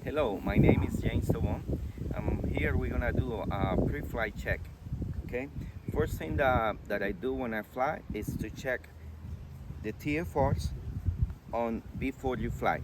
Hello, my name is Tobon. Here we're gonna do a pre-flight check. Okay. First thing that I do when I fly is to check the TFRs on before you fly.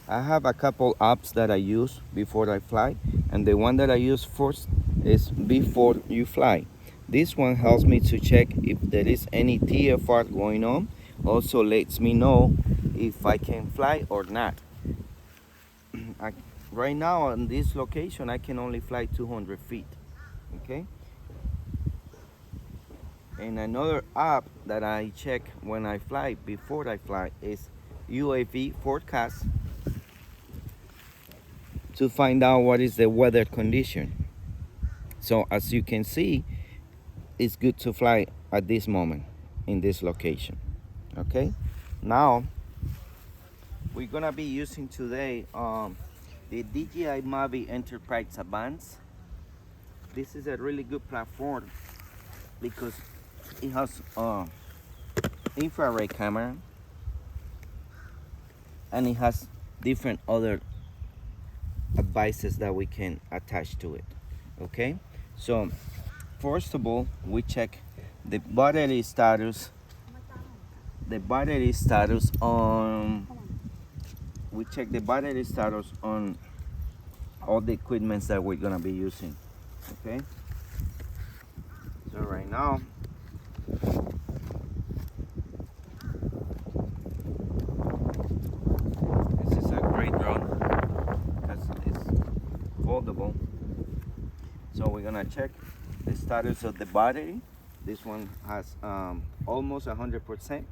I have a couple apps that I use before I fly, and the one that I use first is before you fly. This one helps me to check if there is any TFR going on. Also lets me know if I can fly or not. I, right now on this location I can only fly 200 feet. Okay. And another app that I check when I fly before I fly is UAV forecast to find out what is the weather condition. So as you can see, it's good to fly at this moment in this location. Okay. Now we're gonna be using today the DJI Mavic Enterprise Advance. This is a really good platform because it has infrared camera and it has different other devices that we can attach to it. Okay, so first of all we check the battery status, on we check the battery status on all the equipments that we're gonna be using. Okay, so right now this is a great drone because it's foldable. So we're gonna check the status of the battery. This one has almost 100%.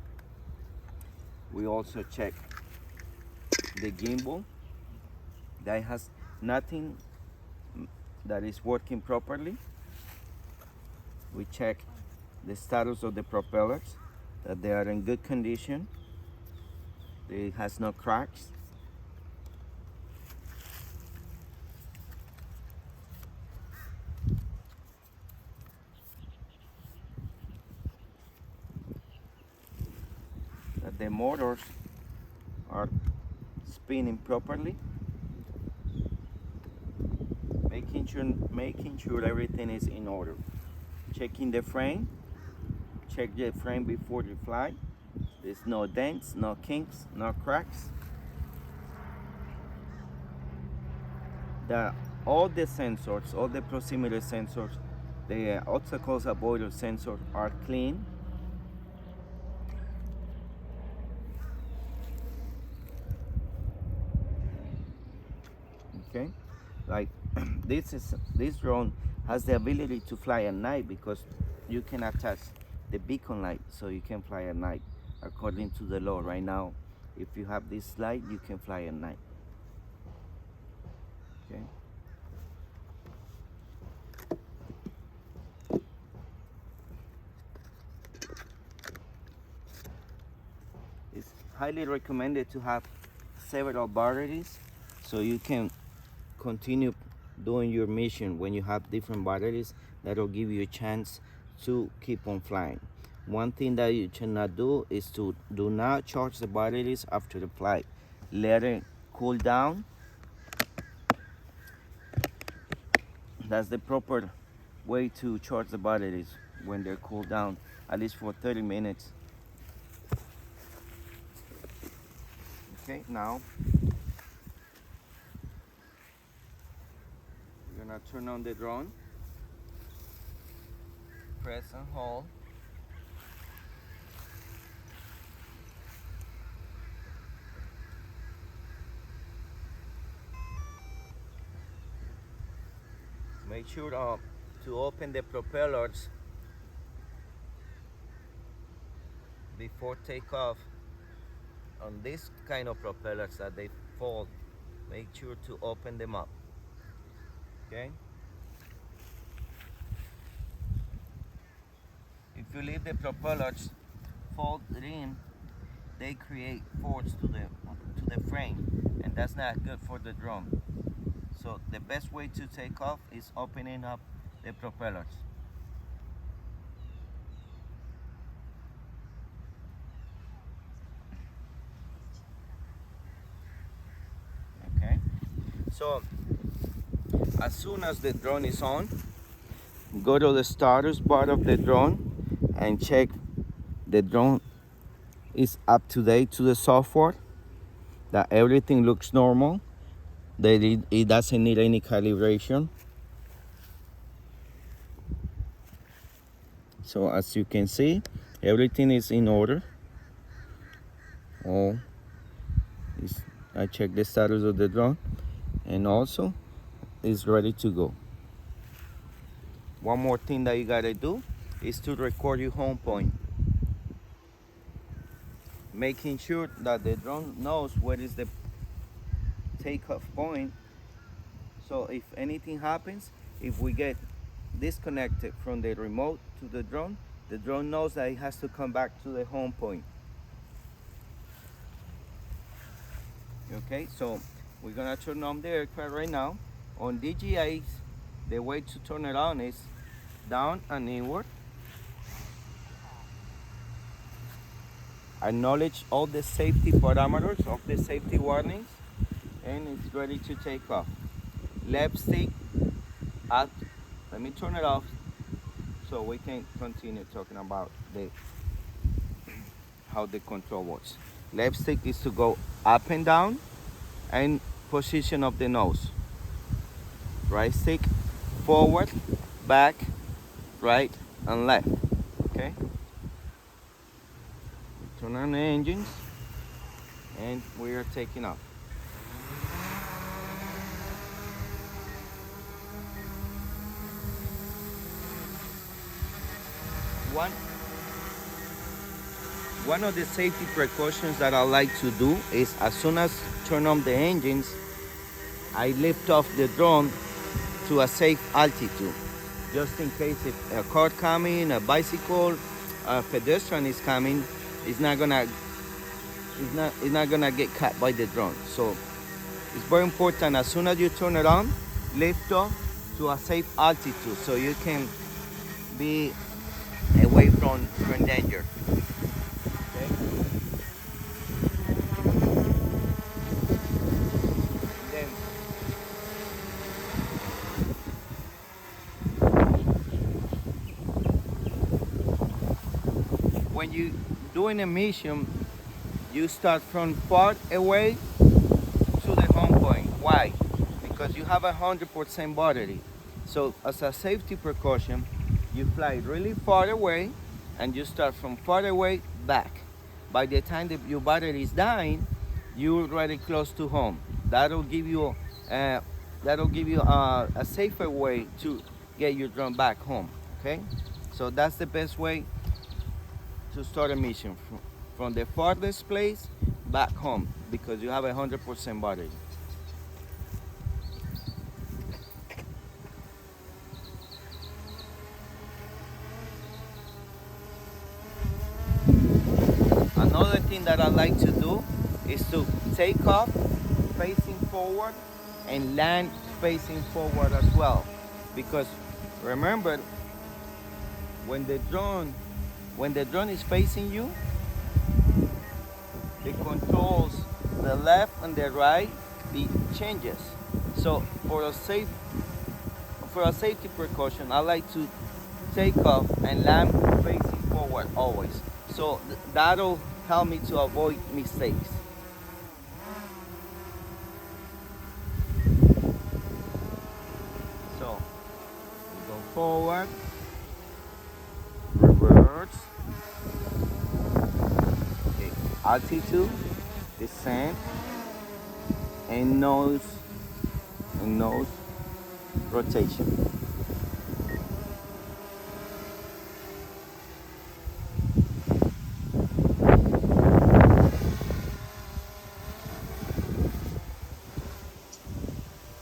We also check the gimbal that has nothing that is working properly. We check the status of the propellers, that they are in good condition. It has no cracks. That the motors are spinning properly. Making sure everything is in order. Checking the frame. Check the frame before you fly. There's no dents, no kinks, no cracks. The all the sensors, all the proximity sensors, the obstacles avoider sensors are clean. Okay, like this drone has the ability to fly at night because you can attach the beacon light, so you can fly at night according to the law right now. If you have this light, you can fly at night. Okay. It's highly recommended to have several batteries so you can continue doing your mission when you have different batteries. That'll give you a chance to keep on flying. One thing that you should not do is to do not charge the batteries after the flight. Let it cool down. That's the proper way to charge the batteries, when they're cooled down, at least for 30 minutes. Okay, now we're gonna turn on the drone. Press and hold. Make sure to open the propellers before takeoff. On this kind of propellers that they fold, make sure to open them up. Okay. If you leave the propellers folded in, they create force to the frame, and that's not good for the drone. So the best way to take off is opening up the propellers. So as soon as the drone is on, go to the status bar of the drone and check the drone is up to date to the software, that everything looks normal, that it doesn't need any calibration. So as you can see, everything is in order. I check the status of the drone, and also it's ready to go. One more thing that you gotta do is to record your home point, making sure that the drone knows where is the takeoff point. So if anything happens, if we get disconnected from the remote to the drone knows that it has to come back to the home point. Okay, so we're gonna turn on the aircraft right now. On DJIs, the way to turn it on is down and inward. Acknowledge all the safety parameters of the safety warnings, and it's ready to take off. Left stick up. Let me turn it off so we can continue talking about how the control works. Left stick is to go up and down and position of the nose. Right stick forward, back, right, and left. Okay? Turn on the engines, and we are taking off. One of the safety precautions that I like to do is, as soon as turn on the engines, I lift off the drone to a safe altitude, just in case if a car coming, a bicycle, a pedestrian is coming, it's not gonna get caught by the drone. So it's very important, as soon as you turn it on, lift off to a safe altitude so you can be away from danger. Okay? Then when you doing a mission, you start from far away to the home point. Why? Because you have 100% battery. So as a safety precaution, you fly really far away and you start from far away back. By the time that your battery is dying, you're already close to home. That'll give you a safer way to get your drone back home. Okay, so that's the best way to start a mission, from the farthest place back home, because you have 100% battery. Another thing that I like to do is to take off facing forward and land facing forward as well, because remember, when the drone is facing you, the controls, the left and the right, it changes. So for a safety precaution, I like to take off and land facing forward always. So that'll help me to avoid mistakes. So we go forward, reverse, okay, altitude, descent, and nose rotation.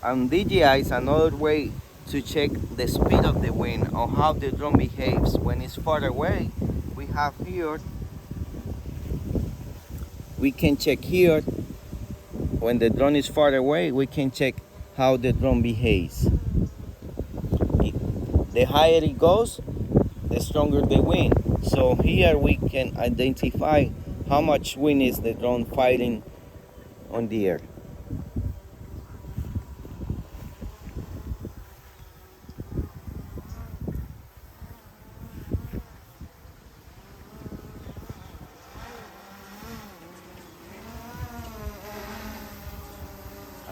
On DJI is another way to check the speed of the wind or how the drone behaves when it's far away. We have here, we can check here, when the drone is far away, we can check how the drone behaves. The higher it goes, the stronger the wind. So here we can identify how much wind is the drone fighting on the air.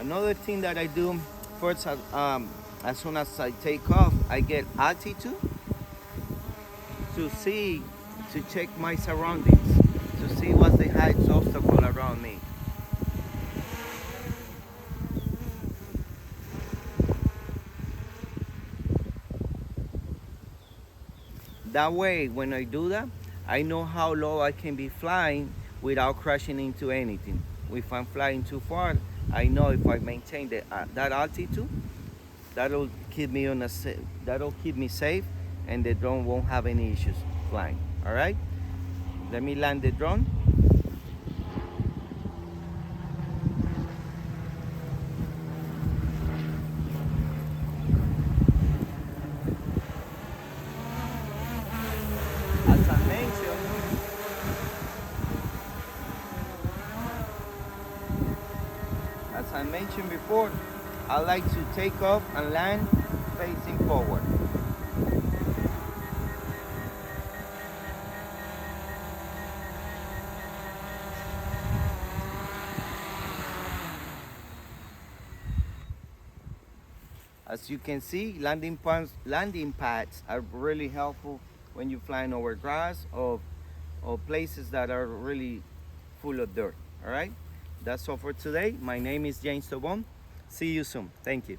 Another thing that I do first, as soon as I take off, I get altitude to see, to check my surroundings, to see what's the highest obstacle around me. That way, when I do that, I know how low I can be flying without crashing into anything. If I'm flying too far, I know if I maintain that altitude, that'll keep me that'll keep me safe, and the drone won't have any issues flying. All right, let me land the drone. As I mentioned, before, I like to take off and land facing forward. As you can see, landing pads are really helpful when you're flying over grass or places that are really full of dirt. All right, that's all for today. My name is Tobon. See you soon. Thank you.